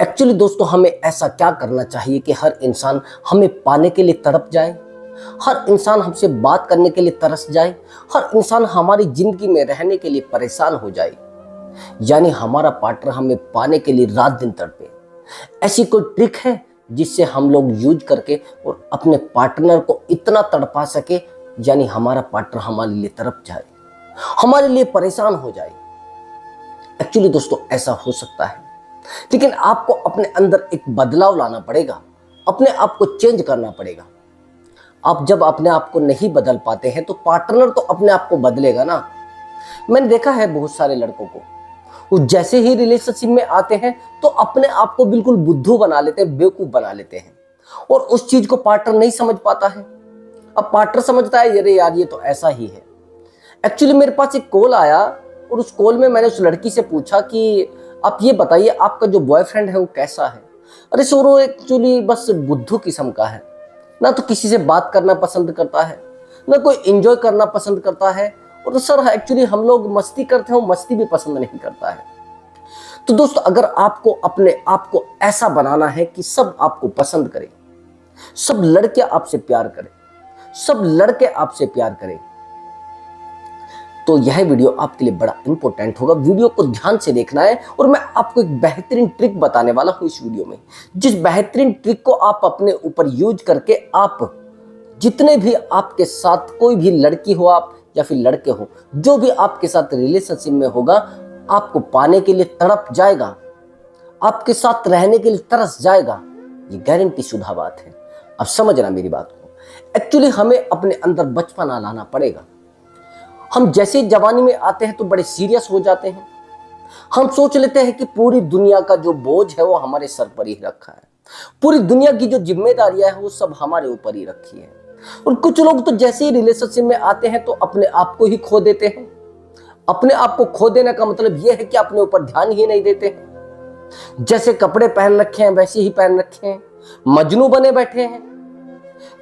Actually दोस्तों, हमें ऐसा क्या करना चाहिए कि हर इंसान हमें पाने के लिए तड़प जाए, हर इंसान हमसे बात करने के लिए तरस जाए, हर इंसान हमारी जिंदगी में रहने के लिए परेशान हो जाए, यानी हमारा पार्टनर हमें पाने के लिए रात दिन तड़पे। ऐसी कोई ट्रिक है जिससे हम लोग यूज करके और अपने पार्टनर को इतना तड़पा सके, यानी हमारा पार्टनर हमारे लिए तड़प जाए, हमारे लिए परेशान हो जाए। एक्चुअली दोस्तों, ऐसा हो सकता है, लेकिन आपको अपने अंदर एक बदलाव लाना पड़ेगा, अपने आप को चेंज करना पड़ेगा। आप जब अपने आप को नहीं बदल पाते हैं तो पार्टनर तो अपने आप को बदलेगा ना। मैंने देखा है बहुत सारे लड़कों को, वो जैसे ही रिलेशनशिप में आते हैं तो अपने आप को बिल्कुल बुद्धू बना लेते हैं, बेवकूफ बना लेते हैं, और उस चीज को पार्टनर नहीं समझ पाता है। अब पार्टनर समझता है अरे यार ये तो ऐसा ही है। एक्चुअली मेरे पास एक कॉल आया और उस कॉल में मैंने उस लड़की से पूछा कि आप ये बताइए आपका जो बॉयफ्रेंड है वो कैसा है। अरे सर, वो एक्चुअली बस बुद्धू किस्म का है, ना तो किसी से बात करना पसंद करता है, ना कोई एंजॉय करना पसंद करता है, और तो सर एक्चुअली हम लोग मस्ती करते हैं, वो मस्ती भी पसंद नहीं करता है। तो दोस्तों, अगर आपको अपने आप को ऐसा बनाना है कि सब आपको पसंद करें, सब लड़के आपसे प्यार करें, सब लड़के आपसे प्यार करें, तो यह वीडियो आपके लिए बड़ा इंपॉर्टेंट होगा। वीडियो को ध्यान से देखना है और मैं आपको एक बेहतरीन ट्रिक बताने वाला हूं इस वीडियो में, जिस बेहतरीन ट्रिक को आप अपने ऊपर यूज करके आप जितने भी आपके साथ कोई भी लड़की हो आप या फिर लड़के हो, जो भी आपके साथ रिलेशनशिप में होगा, आपको पाने के लिए तड़प जाएगा, आपके साथ रहने के लिए तरस जाएगा। ये गारंटी शुदा बात है। अब समझना मेरी बात को। एक्चुअली हमें अपने अंदर बचपना लाना पड़ेगा। हम जैसे जवानी में आते हैं तो बड़े सीरियस हो जाते हैं। हम सोच लेते हैं कि पूरी दुनिया का जो बोझ है वो हमारे सर पर ही रखा है, पूरी दुनिया की जो जिम्मेदारियां है वो सब हमारे ऊपर ही रखी है। और कुछ लोग तो जैसे ही रिलेशनशिप में आते हैं तो अपने आप को ही खो देते हैं। अपने आप को खो देने का मतलब यह है कि अपने ऊपर ध्यान ही नहीं देते हैं। जैसे कपड़े पहन रखे हैं वैसे ही पहन रखे हैं, मजनू बने बैठे हैं।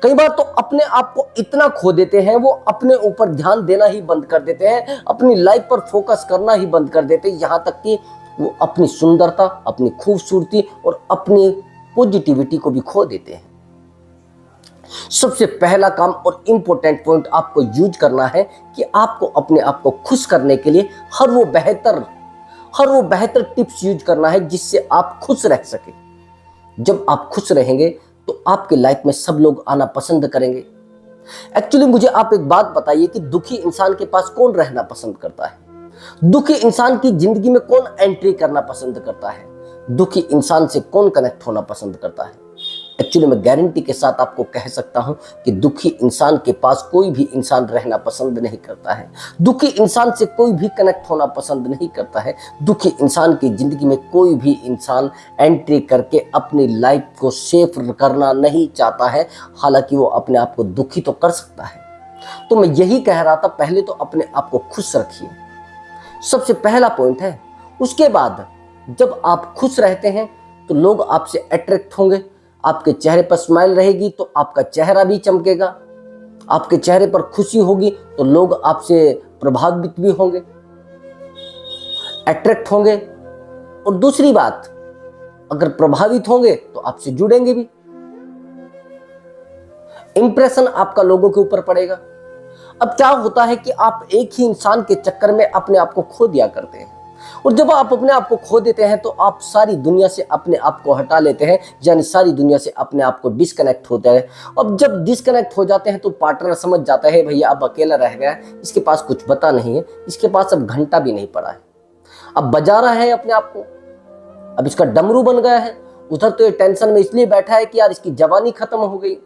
कई बार तो अपने आप को इतना खो देते हैं, वो अपने ऊपर ध्यान देना ही बंद कर देते हैं, अपनी लाइफ पर फोकस करना ही बंद कर देते हैं, यहां तक कि वो अपनी सुंदरता, अपनी खूबसूरती और अपनी पॉजिटिविटी को भी खो देते हैं। सबसे पहला काम और इंपॉर्टेंट पॉइंट आपको यूज करना है कि आपको अपने आप को खुश करने के लिए हर वो बेहतर टिप्स यूज करना है जिससे आप खुश रह सके। जब आप खुश रहेंगे तो आपके लाइफ में सब लोग आना पसंद करेंगे। एक्चुअली मुझे आप एक बात बताइए कि दुखी इंसान के पास कौन रहना पसंद करता है? दुखी इंसान की जिंदगी में कौन एंट्री करना पसंद करता है? दुखी इंसान से कौन कनेक्ट होना पसंद करता है? एक्चुअली मैं गारंटी के साथ आपको कह सकता हूं कि दुखी इंसान के पास कोई भी इंसान रहना पसंद नहीं करता है। दुखी इंसान से कोई भी कनेक्ट होना पसंद नहीं करता है। दुखी इंसान की जिंदगी में कोई भी इंसान एंट्री करके अपनी लाइफ को सेफ करना नहीं चाहता है। हालांकि वो अपने आप को दुखी तो कर सकता है। तो मैं यही कह रहा था, पहले तो अपने आप को खुश रखिए, सबसे पहला पॉइंट है। उसके बाद जब आप खुश रहते हैं तो लोग आपसे अट्रैक्ट होंगे। आपके चेहरे पर स्माइल रहेगी तो आपका चेहरा भी चमकेगा। आपके चेहरे पर खुशी होगी तो लोग आपसे प्रभावित भी होंगे, अट्रैक्ट होंगे। और दूसरी बात, अगर प्रभावित होंगे तो आपसे जुड़ेंगे भी। इंप्रेशन आपका लोगों के ऊपर पड़ेगा। अब क्या होता है कि आप एक ही इंसान के चक्कर में अपने आप को खो दिया करते हैं, और जब आप अपने आप को खो देते हैं तो आप सारी दुनिया से अपने आप को हटा लेते हैं, यानी सारी दुनिया से अपने आप को डिस्कनेक्ट होता है। अब जब डिस्कनेक्ट हो जाते हैं तो पार्टनर समझ जाता है भैया अब अकेला रह गया, इसके पास कुछ पता नहीं है, इसके पास अब घंटा भी नहीं पड़ा है, अब बजा रहा है अपने आप को, अब इसका डमरू बन गया है। उधर तो ये टेंशन में इसलिए बैठा है कि यार इसकी जवानी खत्म हो गई,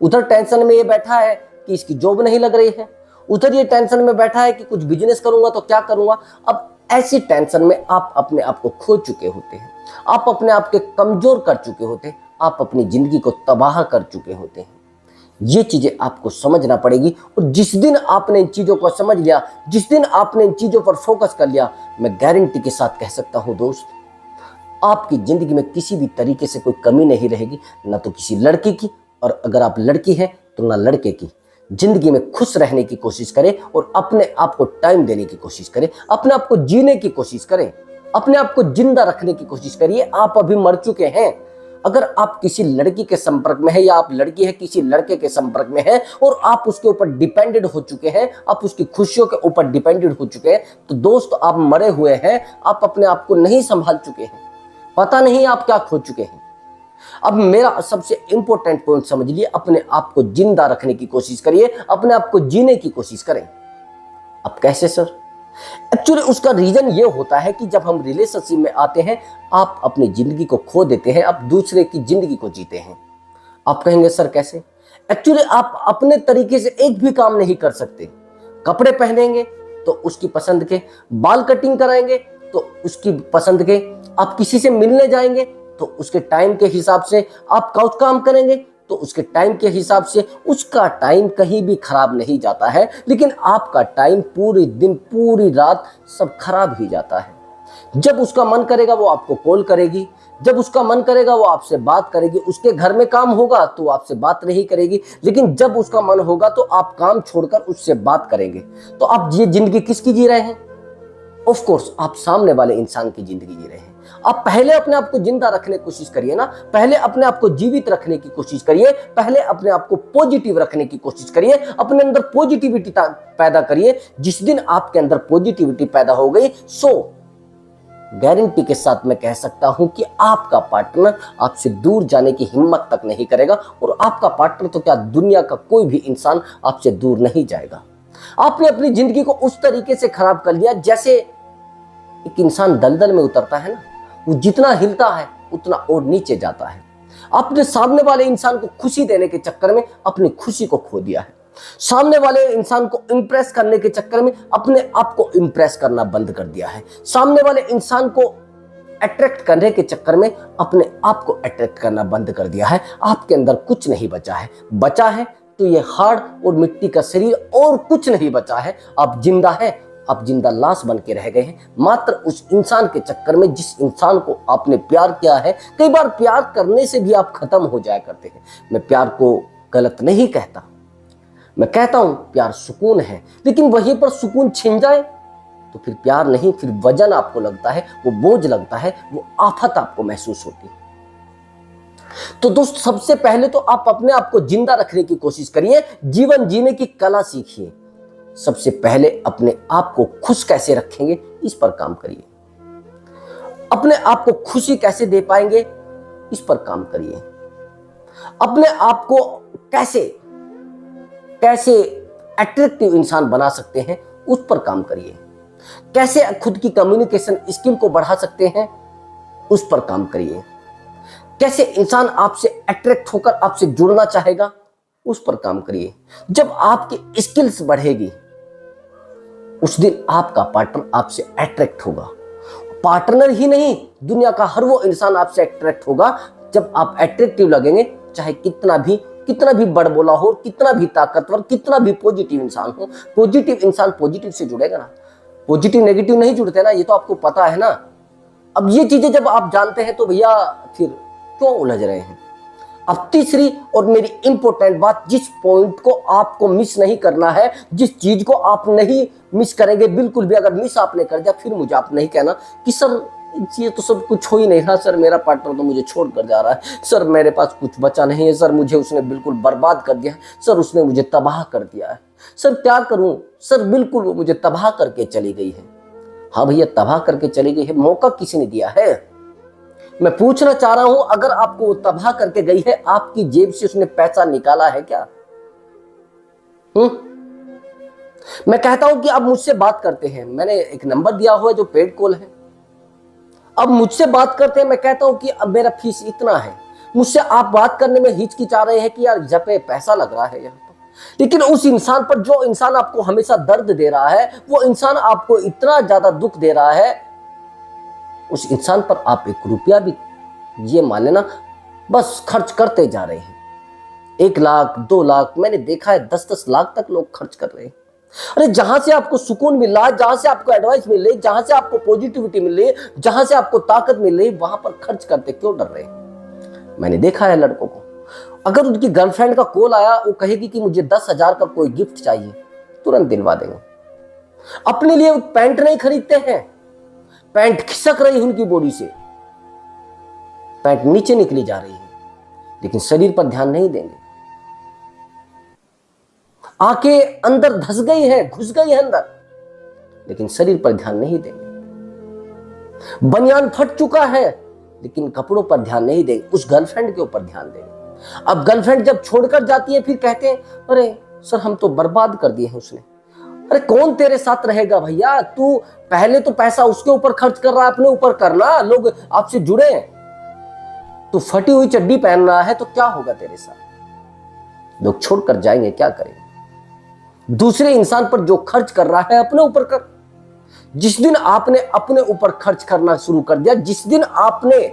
उधर टेंशन में ये बैठा है कि इसकी जॉब नहीं लग रही है, उधर ये टेंशन में बैठा है कि कुछ बिजनेस करूंगा तो क्या करूंगा। अब ऐसी टेंशन में आप अपने आप को खो चुके होते हैं, आप अपने आप के कमजोर कर चुके होते हैं, आप अपनी जिंदगी को तबाह कर चुके होते हैं। ये चीजें आपको समझना पड़ेगी। और जिस दिन आपने इन चीजों को समझ लिया, जिस दिन आपने इन चीजों पर फोकस कर लिया, मैं गारंटी के साथ कह सकता हूं दोस्त, आपकी जिंदगी में किसी भी तरीके से कोई कमी नहीं रहेगी, ना तो किसी लड़की की, और अगर आप लड़की हैं तो ना लड़के की। जिंदगी में खुश रहने की कोशिश करें और अपने आप को टाइम देने की कोशिश करें, अपने आप को जीने की कोशिश करें। अपने आप को जिंदा रखने की कोशिश करिए। आप अभी मर चुके हैं। अगर आप किसी लड़की के संपर्क में है या आप लड़की है किसी लड़के के संपर्क में है और आप उसके ऊपर डिपेंडेंट हो चुके हैं, आप उसकी खुशियों के ऊपर डिपेंडेंट हो चुके हैं, तो दोस्त आप मरे हुए हैं। आप अपने आप को नहीं संभाल चुके हैं, पता नहीं आप क्या खो चुके हैं। अब मेरा सबसे इंपॉर्टेंट पॉइंट समझ लिए, अपने आप को जिंदा रखने की कोशिश करिए, अपने आप को जीने की कोशिश करें। अब कैसे सर? एक्चुअली उसका रीजन ये होता है कि जब हम रिलेशनशिप में आते हैं, आप अपनी जिंदगी को खो देते हैं, आप दूसरे की जिंदगी को जीते हैं। आप कहेंगे सर कैसे? एक्चुअली आप अपने तरीके से एक भी काम नहीं कर सकते। कपड़े पहनेंगे तो उसकी पसंद के, बाल कटिंग कराएंगे तो उसकी पसंद के, आप किसी से मिलने जाएंगे तो उसके टाइम के हिसाब से, आप काउच काम करेंगे तो उसके टाइम के हिसाब से। उसका टाइम कहीं भी खराब नहीं जाता है, लेकिन आपका टाइम पूरे दिन पूरी रात सब खराब ही जाता है। जब उसका मन करेगा वो आपको कॉल करेगी, जब उसका मन करेगा वो आपसे बात करेगी। उसके घर में काम होगा तो आपसे बात नहीं करेगी, लेकिन जब उसका मन होगा तो आप काम छोड़कर उससे बात करेंगे। तो आप ये जिंदगी किसकी जी रहे हैं? ऑफ कोर्स आप सामने वाले इंसान की जिंदगी जी रहे हैं। आप पहले अपने आप को जिंदा रखने की कोशिश करिए ना, पहले अपने आप को जीवित रखने की कोशिश करिए, पहले अपने आप को पॉजिटिव रखने की कोशिश करिए, अपने अंदर पॉजिटिविटी पैदा करिए। जिस दिन आपके अंदर पॉजिटिविटी पैदा हो गई, सो गारंटी के साथ मैं कह सकता हूं कि आपका पार्टनर आपसे दूर जाने की हिम्मत तक नहीं करेगा। और आपका पार्टनर तो क्या, दुनिया का कोई भी इंसान आपसे दूर नहीं जाएगा। आपने अपनी जिंदगी को उस तरीके से खराब कर लिया जैसे एक इंसान दलदल में उतरता है ना, वो जितना हिलता है उतना और नीचे जाता है। आपने सामने वाले इंसान को खुशी देने के चक्कर में अपनी खुशी को खो दिया है। सामने वाले इंसान को इंप्रेस करने के चक्कर में अपने आप को इंप्रेस करना बंद कर दिया है। सामने वाले इंसान को अट्रैक्ट करने के चक्कर में अपने आप को अट्रैक्ट करना बंद कर दिया है। आपके अंदर कुछ नहीं बचा है। बचा है तो ये हार्ड और मिट्टी का शरीर, और कुछ नहीं बचा है। आप जिंदा है, आप जिंदा लाश बन के रह गए हैं, मात्र उस इंसान के चक्कर में जिस इंसान को आपने प्यार किया है। कई बार प्यार करने से भी आप खत्म हो जाया करते हैं। मैं प्यार को गलत नहीं कहता, मैं कहता हूं प्यार सुकून है, लेकिन वहीं पर सुकून छिन जाए तो फिर प्यार नहीं, फिर वजन आपको लगता है, वो बोझ लगता है, वो आफत आपको महसूस होती है। तो दोस्त, सबसे पहले तो आप अपने आप को जिंदा रखने की कोशिश करिए, जीवन जीने की कला सीखिए। सबसे पहले अपने आप को खुश कैसे रखेंगे इस पर काम करिए। अपने आप को खुशी कैसे दे पाएंगे इस पर काम करिए। अपने आप को कैसे कैसे अट्रैक्टिव इंसान बना सकते हैं उस पर काम करिए। कैसे खुद की कम्युनिकेशन स्किल को बढ़ा सकते हैं उस पर काम करिए। कैसे इंसान आपसे अट्रैक्ट होकर आपसे जुड़ना चाहेगा उस पर काम करिए। जब आपकी स्किल्स बढ़ेगी उस दिन आपका पार्टनर आपसे अट्रैक्ट होगा। पार्टनर ही नहीं, दुनिया का हर वो इंसान आपसे अट्रैक्ट होगा जब आप अट्रैक्टिव लगेंगे। चाहे कितना भी बड़बोला हो, कितना भी ताकतवर, कितना भी पॉजिटिव इंसान हो। पॉजिटिव इंसान पॉजिटिव से जुड़ेगा ना, पॉजिटिव नेगेटिव नहीं जुड़ते ना, ये तो आपको पता है ना। अब ये चीजें जब आप जानते हैं तो भैया फिर क्यों उलझ रहे हैं। अब तीसरी और मेरी इंपॉर्टेंट बात, जिस पॉइंट को आपको मिस नहीं करना है, जिस चीज को आप नहीं मिस करेंगे बिल्कुल भी, अगर मिस आपने कर दिया फिर मुझे आप नहीं कहना कि सर ये तो सब कुछ हो ही नहीं रहा, सर मेरा पार्टनर तो मुझे छोड़ कर जा रहा है, सर मेरे पास कुछ बचा नहीं है, सर मुझे उसने बिल्कुल बर्बाद कर दिया है, सर उसने मुझे तबाह कर दिया है, सर क्या करूं, सर बिल्कुल वो मुझे तबाह करके चली गई है। हाँ भैया, तबाह करके चली गई है, मौका किसी ने दिया है? मैं पूछना चाह रहा हूं, अगर आपको वो तबाह करके गई है, आपकी जेब से उसने पैसा निकाला है क्या? मैं कहता हूं कि आप मुझसे बात करते हैं, मैंने एक नंबर दिया हुआ है जो पेड कॉल है। अब मुझसे बात करते हैं, मैं कहता हूं कि अब मेरा फीस इतना है, मुझसे आप बात करने में हिचकिचा रहे हैं कि यार जपे पैसा लग रहा है यहाँ पर। लेकिन उस इंसान पर, जो इंसान आपको हमेशा दर्द दे रहा है, वो इंसान आपको इतना ज्यादा दुख दे रहा है, उस इंसान पर आप 1 रुपया भी, ये मान लेना, बस खर्च करते जा रहे हैं। 1 लाख 2 लाख, मैंने देखा है 10-10 लाख तक लोग खर्च कर रहे हैं। अरे जहां से आपको सुकून मिल रहा है, जहां से आपको एडवाइस मिल रही है, जहां से आपको पॉजिटिविटी मिल रही है, जहां से आपको ताकत मिल रही है, वहां पर खर्च करते क्यों डर रहे हैं? मैंने देखा है लड़कों को, अगर उनकी गर्लफ्रेंड का कॉल आया, वो कहेगी कि मुझे 10,000 का कोई गिफ्ट चाहिए, तुरंत दिलवा देंगे। अपने लिए पैंट नहीं खरीदते हैं, पैंट खिसक रही है उनकी बॉडी से, पैंट नीचे निकली जा रही है, लेकिन शरीर पर ध्यान नहीं देंगे। आंखें अंदर धस गई है, घुस गई है अंदर, लेकिन शरीर पर ध्यान नहीं देंगे। बनियान फट चुका है, लेकिन कपड़ों पर ध्यान नहीं देंगे, उस गर्लफ्रेंड के ऊपर ध्यान देंगे। अब गर्लफ्रेंड जब छोड़कर जाती है, फिर कहते हैं अरे सर हम तो बर्बाद कर दिए हैं उसने। अरे कौन तेरे साथ रहेगा भैया, तू पहले तो पैसा उसके ऊपर खर्च कर रहा है, अपने ऊपर करना, लोग आपसे जुड़े। तू फटी हुई चड्डी पहन रहा है तो क्या होगा तेरे साथ, लोग छोड़कर जाएंगे, क्या करेंगे। दूसरे इंसान पर जो खर्च कर रहा है अपने ऊपर कर। जिस दिन आपने अपने ऊपर खर्च करना शुरू कर दिया, जिस दिन आपने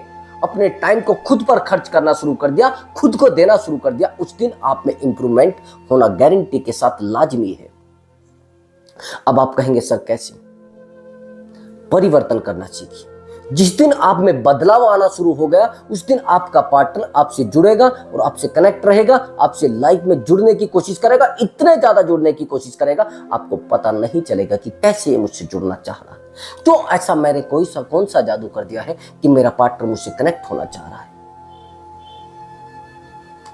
अपने टाइम को खुद पर खर्च करना शुरू कर दिया, खुद को देना शुरू कर दिया, उस दिन आप में इंप्रूवमेंट होना गारंटी के साथ लाजमी है। अब आप कहेंगे सर कैसे? परिवर्तन करना सीखिए। जिस दिन आप में बदलाव आना शुरू हो गया, उस दिन आपका पार्टनर आपसे जुड़ेगा और आपसे कनेक्ट रहेगा, आपसे लाइफ में जुड़ने की कोशिश करेगा, इतने ज्यादा जुड़ने की कोशिश करेगा आपको पता नहीं चलेगा कि कैसे ये मुझसे जुड़ना चाह रहा है। तो ऐसा मैंने कौन सा जादू कर दिया है कि मेरा पार्टनर मुझसे कनेक्ट होना चाह रहा है।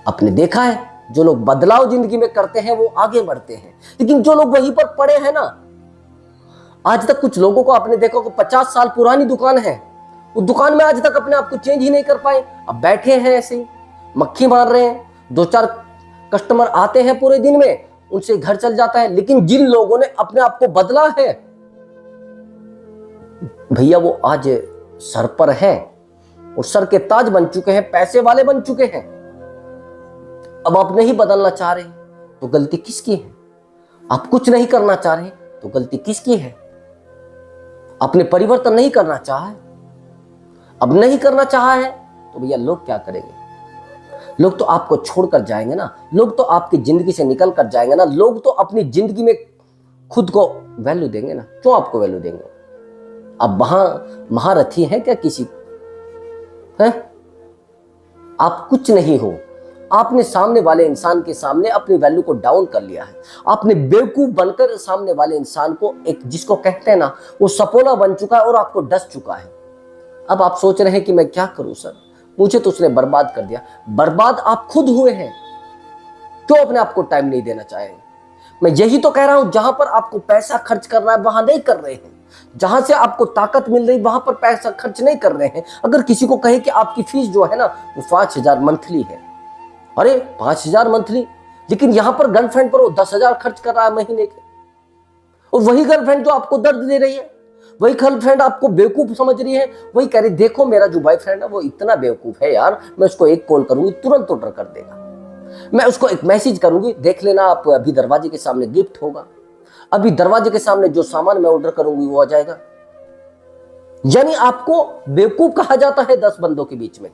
आपने देखा है जो लोग बदलाव जिंदगी में करते हैं वो आगे बढ़ते हैं, लेकिन जो लोग वहीं पर पड़े हैं ना, आज तक कुछ लोगों को आपने देखा कि 50 साल पुरानी दुकान है, वो दुकान में आज तक अपने आप को चेंज ही नहीं कर पाए, अब बैठे हैं ऐसे ही मक्खी मार रहे हैं। 2-4 कस्टमर आते हैं पूरे दिन में, उनसे घर चल जाता है। लेकिन जिन लोगों ने अपने आप को बदला है भैया, वो आज सर पर है और सर के ताज बन चुके हैं, पैसे वाले बन चुके हैं। अब आप नहीं बदलना चाह रहे तो गलती किसकी है? आप कुछ नहीं करना चाह रहे तो गलती किसकी है? आपने परिवर्तन नहीं करना चाहा है, अब नहीं करना चाहा है तो भैया लोग क्या करेंगे? लोग तो आपको छोड़कर जाएंगे ना, लोग तो आपकी जिंदगी से निकल कर जाएंगे ना, लोग तो अपनी जिंदगी में खुद को वैल्यू देंगे ना। क्यों आपको वैल्यू देंगे? अब महारथी है क्या किसी है? आप कुछ नहीं हो। आपने सामने वाले इंसान के सामने अपनी वैल्यू को डाउन कर लिया है। आपने बेवकूफ बनकर सामने वाले इंसान को, एक जिसको कहते हैं ना, वो सपोला बन चुका है और आपको डस चुका है। अब आप सोच रहे हैं कि मैं क्या करूं सर, मुझे तो उसने बर्बाद कर दिया। बर्बाद आप खुद हुए हैं। क्यों अपने आप को टाइम नहीं देना चाहेंगे? मैं यही तो कह रहा हूं, जहां पर आपको पैसा खर्च करना है वहां नहीं कर रहे हैं, जहां से आपको ताकत मिल रही वहां पर पैसा खर्च नहीं कर रहे हैं। अगर किसी को कहे कि आपकी फीस जो है ना वो 5,000 मंथली है, अरे 5,000 मंथली, लेकिन यहां पर गर्लफ्रेंड पर वो 10,000 खर्च कर रहा है महीने के। और वही गर्लफ्रेंड जो आपको दर्द दे रही है, वही गर्लफ्रेंड आपको बेवकूफ समझ रही है, वही कह रही देखो मेरा जो बॉयफ्रेंड है वो इतना बेवकूफ है यार, मैं उसको एक कॉल करूंगी तुरंत ऑर्डर कर देगा, मैं उसको एक मैसेज करूंगी, देख लेना आप अभी दरवाजे के सामने गिफ्ट होगा, अभी दरवाजे के सामने जो सामान मैं ऑर्डर करूंगी वो आ जाएगा। यानी आपको बेवकूफ कहा जाता है 10 बंदों के बीच में,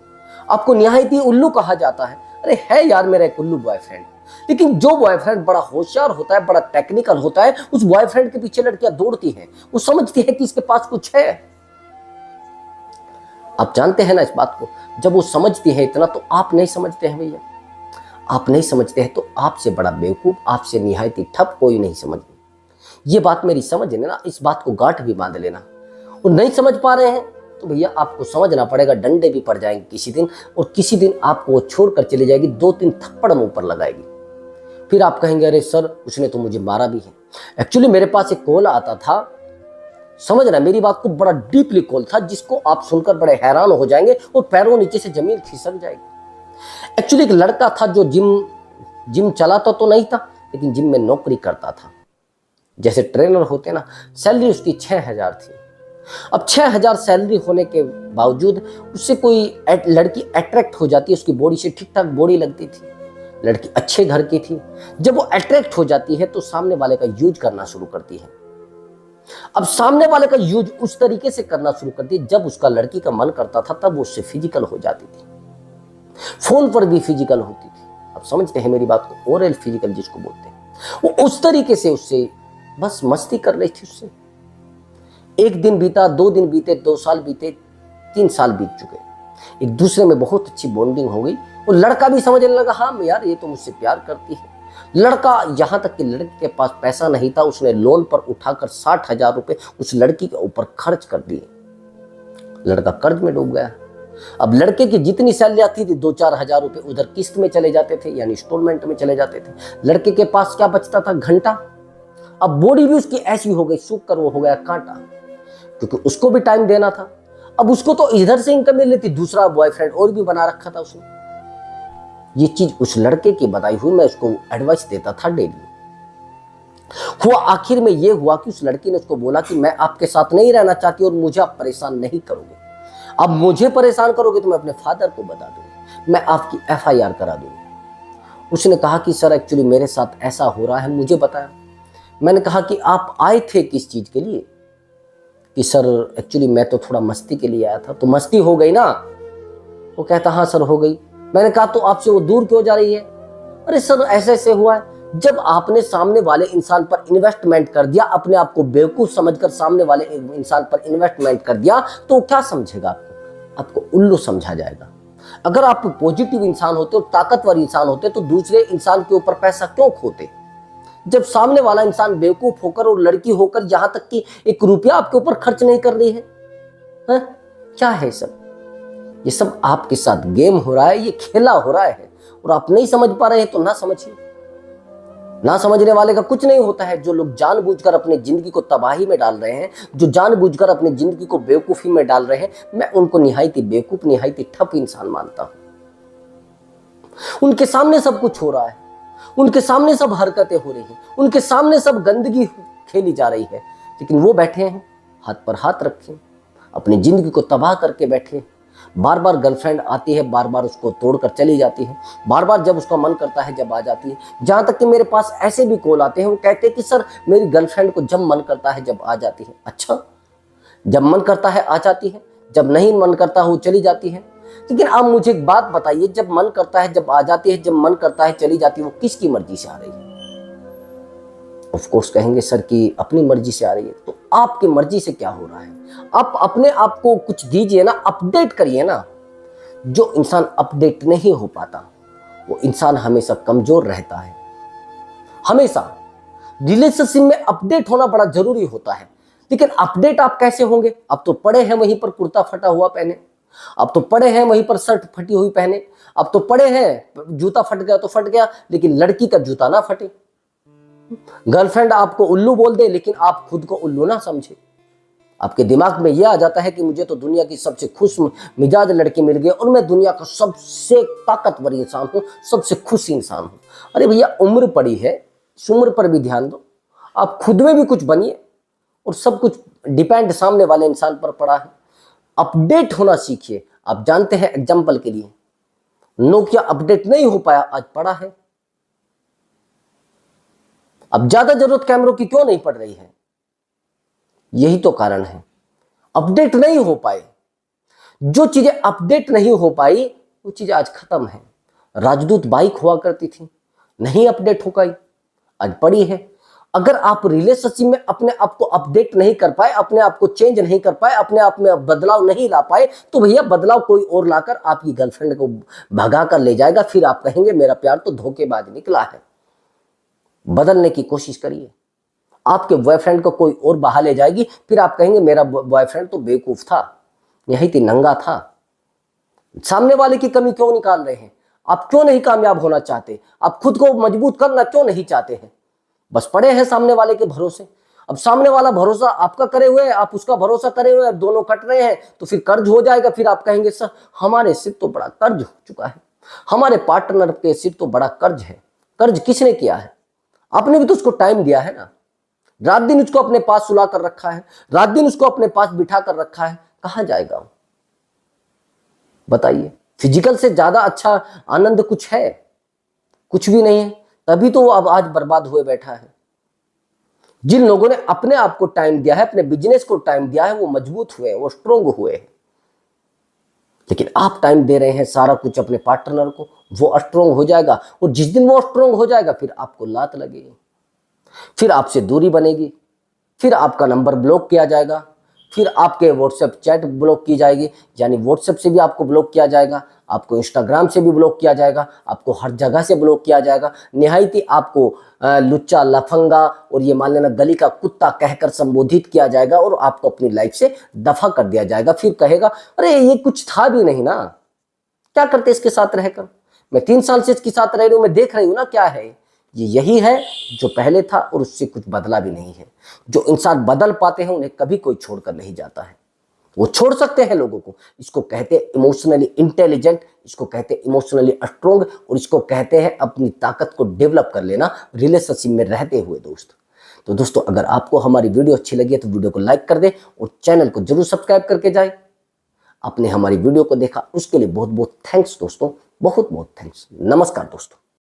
आपको निहायत ही उल्लू कहा जाता है। अरे है यार मेरा एक उल्लू बॉयफ्रेंड। लेकिन जो बॉयफ्रेंड बड़ा होशियार होता है, बड़ा टेक्निकल होता है, उस बॉयफ्रेंड के पीछे लड़कियां दौड़ती हैं, वो समझती है कि इसके पास कुछ है। आप जानते हैं ना इस बात को, जब वो समझती है इतना तो आप नहीं समझते हैं भैया, आप नहीं समझते हैं तो आपसे बड़ा बेवकूफ, आपसे निहायत ही ठप कोई नहीं समझ। ये बात मेरी समझ लेना, इस बात को गांठ भी बांध लेना। और नहीं समझ पा रहे हैं तो भैया आपको समझना पड़ेगा, डंडे भी पड़ जाएंगे किसी दिन, और किसी दिन आपको वो छोड़कर चली जाएगी, 2-3 थप्पड़ मुंह पर लगाएगी। फिर आप कहेंगे अरे सर उसने तो मुझे मारा भी है। एक्चुअली मेरे पास एक कॉल आता था, समझना मेरी बात को, बड़ा डीपली कॉल था जिसको आप सुनकर बड़े हैरान हो जाएंगे और पैरों नीचे से जमीन खिसक जाएगी। एक्चुअली एक लड़का था जो जिम चलाता तो नहीं था, लेकिन जिम में नौकरी करता था, जैसे ट्रेनर होते ना। सैलरी उसकी 6,000 थी। अब 6,000 सैलरी होने के बावजूद उससे कोई लड़की अट्रैक्ट हो जाती है, उसकी बॉडी से ठीक ठाक बॉडी लगती थी, लड़की अच्छे घर की थी। जब वो अट्रैक्ट हो जाती है तो सामने वाले का यूज करना शुरू करती है। अब सामने वाले का यूज उस तरीके से करना शुरू करती है, जब उसका लड़की का मन करता था तब वो उससे फिजिकल हो जाती थी, फोन पर भी फिजिकल होती थी। अब समझते हैं मेरी बात को, ओरल फिजिकल जिसको बोलते हैं। वो उस तरीके से उससे बस मस्ती कर रही थी उससे। 1 दिन बीता, 2 दिन बीते, 2 साल बीते, 3 साल बीत चुके, एक दूसरे में बहुत अच्छी बॉन्डिंग हो गई और लड़का भी समझने लगा हाँ यार ये तो मुझसे प्यार करती है। लड़का, यहाँ तक कि लड़के के पास पैसा नहीं था, उसने लोन पर उठाकर 60,000 रुपए उस लड़की के ऊपर खर्च कर दिए। लड़का कर्ज में डूब गया। अब लड़के की जितनी सैलरी आती थी 2-4 हज़ार रुपए उधर किस्त में चले जाते थे, यानी इंस्टॉलमेंट में चले जाते थे। लड़के के पास क्या बचता था? घंटा। अब बॉडी भी उसकी ऐसी हो गई, सूख कर वो हो गया कांटा, क्योंकि उसको भी टाइम देना था। अब उसको तो इधर से इनकम मिल रही थी, दूसरा बॉयफ्रेंड और भी बना रखा था उसने। ये चीज उस लड़के की बताई हुई मैं उसको एडवाइस देता था डेली। हुआ आखिर में ये हुआ कि उस लड़की ने उसको बोला कि मैं आपके साथ नहीं रहना चाहती और मुझे आप परेशान नहीं करोगे। अब मुझे परेशान करोगे तो मैं अपने फादर को बता दूंगी, मैं आपकी FIR करा दूंगी। उसने कहा कि सर एक्चुअली मेरे साथ ऐसा हो रहा है, मुझे बताया। मैंने कहा कि आप आए थे किस चीज के लिए? कि सर एक्चुअली मैं तो थोड़ा मस्ती के लिए आया था। तो मस्ती हो गई ना? वो कहता हाँ सर हो गई। मैंने कहा तो आपसे वो दूर क्यों जा रही है? अरे सर ऐसे ऐसे हुआ है। जब आपने सामने वाले इंसान पर इन्वेस्टमेंट कर दिया, अपने आप को बेवकूफ समझकर सामने वाले इंसान पर इन्वेस्टमेंट कर दिया, तो क्या समझेगा? आपको उल्लू समझा जाएगा। अगर आप पॉजिटिव इंसान होते और ताकतवर इंसान होते तो दूसरे इंसान के ऊपर पैसा क्यों खोते? जब सामने वाला इंसान बेवकूफ होकर और लड़की होकर यहां तक कि 1 रुपया आपके ऊपर खर्च नहीं कर रही है, क्या है सब? ये सब आपके साथ गेम हो रहा है, ये खेला हो रहा है, और आप नहीं समझ पा रहे हैं तो ना समझिए। ना समझने वाले का कुछ नहीं होता है। जो लोग जानबूझकर अपनी जिंदगी को तबाही में डाल रहे हैं, जो जानबूझकर अपनी जिंदगी को बेवकूफी में डाल रहे हैं, मैं उनको निहायती बेवकूफ, निहायती ठप इंसान मानता हूं। उनके सामने सब कुछ हो रहा है, उनके सामने सब हरकतें हो रही हैं, उनके सामने सब गंदगी खेली जा रही है, लेकिन वो बैठे हैं हाथ पर हाथ रखे, अपनी जिंदगी को तबाह करके बैठे हैं। बार बार गर्लफ्रेंड आती है, बार बार उसको तोड़कर चली जाती है, बार बार जब उसका मन करता है जब आ जाती है। जहां तक कि मेरे पास ऐसे भी कॉल आते हैं, वो कहते हैं कि सर मेरी गर्लफ्रेंड को जब मन करता है जब आ जाती है। अच्छा, जब मन करता है आ जाती है, जब नहीं मन करता वो चली जाती है। लेकिन आप मुझे एक बात बताइए, जब मन करता है जब आ जाती है, जब मन करता है चली जाती है, वो किसकी मर्जी से आ रही है? ऑफ कोर्स कहेंगे सर कि अपनी मर्जी से आ रही है। तो आपकी मर्जी से क्या हो रहा है? आप अपने आप को कुछ दीजिए ना, अपडेट करिए ना। जो इंसान अपडेट नहीं हो पाता वो इंसान हमेशा कमजोर रहता है। हमेशा रिलेशनशिप में अपडेट होना बड़ा जरूरी होता है। लेकिन अपडेट आप कैसे होंगे? अब तो पड़े हैं वहीं पर कुर्ता फटा हुआ पहने, अब तो पड़े हैं वहीं पर शर्ट फटी हुई पहने, अब तो पड़े हैं जूता फट गया तो फट गया, लेकिन लड़की का जूता ना फटे। गर्लफ्रेंड आपको उल्लू बोल दे, लेकिन आप खुद को उल्लू ना समझे। आपके दिमाग में यह आ जाता है कि मुझे तो दुनिया की सबसे खुश मिजाज लड़की मिल गई और मैं दुनिया का सबसे ताकतवर इंसान हूं, सबसे खुश इंसान हूं। अरे भैया, उम्र पड़ी है, इस उम्र पर भी ध्यान दो। आप खुद में भी कुछ बनिए, और सब कुछ डिपेंड सामने वाले इंसान पर पड़ा है। अपडेट होना सीखिए। आप जानते हैं, एग्जाम्पल के लिए नोकिया अपडेट नहीं हो पाया, आज पड़ा है। अब ज्यादा जरूरत कैमरों की क्यों नहीं पड़ रही है? यही तो कारण है, अपडेट नहीं हो पाए। जो चीजें अपडेट नहीं हो पाई वो चीजें आज खत्म है। राजदूत बाइक हुआ करती थी, नहीं अपडेट हो पाई, आज पड़ी है। अगर आप रिलेशनशिप में अपने आप को अपडेट नहीं कर पाए, अपने आप को चेंज नहीं कर पाए, अपने आप में बदलाव नहीं ला पाए, तो भैया बदलाव कोई और लाकर आपकी गर्लफ्रेंड को भगा कर ले जाएगा। फिर आप कहेंगे मेरा प्यार तो धोखेबाज निकला है। बदलने की कोशिश करिए। आपके बॉयफ्रेंड को कोई और बहा ले जाएगी, फिर आप कहेंगे मेरा बॉयफ्रेंड तो बेवकूफ था, यही थी, नंगा था। सामने वाले की कमी क्यों निकाल रहे हैं? आप क्यों नहीं कामयाब होना चाहते? आप खुद को मजबूत करना क्यों नहीं चाहते हैं? बस पड़े हैं सामने वाले के भरोसे। अब सामने वाला भरोसा आपका करे हुए है, आप उसका भरोसा करे हुए, अब दोनों कट रहे हैं, तो फिर कर्ज हो जाएगा। फिर आप कहेंगे सर हमारे सिर तो बड़ा कर्ज हो चुका है, हमारे पार्टनर के सिर तो बड़ा कर्ज है। कर्ज किसने किया है? आपने भी तो उसको टाइम दिया है ना, रात दिन उसको अपने पास सुला कर रखा है, रात दिन उसको अपने पास बिठा कर रखा है। कहां जाएगा वो? बताइए। फिजिकल से ज्यादा अच्छा आनंद कुछ है? कुछ भी नहीं है। तभी तो वो अब आज बर्बाद हुए बैठा है। जिन लोगों ने अपने आप को टाइम दिया है, अपने बिजनेस को टाइम दिया है, वो मजबूत हुए, वो स्ट्रोंग हुए हैं। लेकिन आप टाइम दे रहे हैं सारा कुछ अपने पार्टनर को, वो स्ट्रोंग हो जाएगा, और जिस दिन वो स्ट्रोंग हो जाएगा फिर आपको लात लगेगी, फिर आपसे दूरी बनेगी, फिर आपका नंबर ब्लॉक किया जाएगा, फिर आपके व्हाट्सएप चैट ब्लॉक की जाएगी, यानी व्हाट्सएप से भी आपको ब्लॉक किया जाएगा, आपको इंस्टाग्राम से भी ब्लॉक किया जाएगा, आपको हर जगह से ब्लॉक किया जाएगा। निहायत ही आपको लुच्चा, लफंगा और ये मान लेना गली का कुत्ता कहकर संबोधित किया जाएगा और आपको अपनी लाइफ से दफा कर दिया जाएगा। फिर कहेगा अरे ये कुछ था भी नहीं ना, क्या करते इसके साथ रहकर, मैं 3 साल से इसके साथ रह रही हूं, मैं देख रही हूं ना क्या है ये, यही है जो पहले था और उससे कुछ बदला भी नहीं है। जो इंसान बदल पाते हैं उन्हें कभी कोई छोड़कर नहीं जाता है, वो छोड़ सकते हैं लोगों को। इसको कहते हैं इमोशनली इंटेलिजेंट, इसको कहते हैं इमोशनली स्ट्रोंग, और इसको कहते हैं अपनी ताकत को डेवलप कर लेना रिलेशनशिप में रहते हुए दोस्त। तो दोस्तों अगर आपको हमारी वीडियो अच्छी लगी है तो वीडियो को लाइक कर दें और चैनल को जरूर सब्सक्राइब करके जाए। आपने हमारी वीडियो को देखा उसके लिए बहुत बहुत थैंक्स दोस्तों, बहुत बहुत थैंक्स। नमस्कार दोस्तों।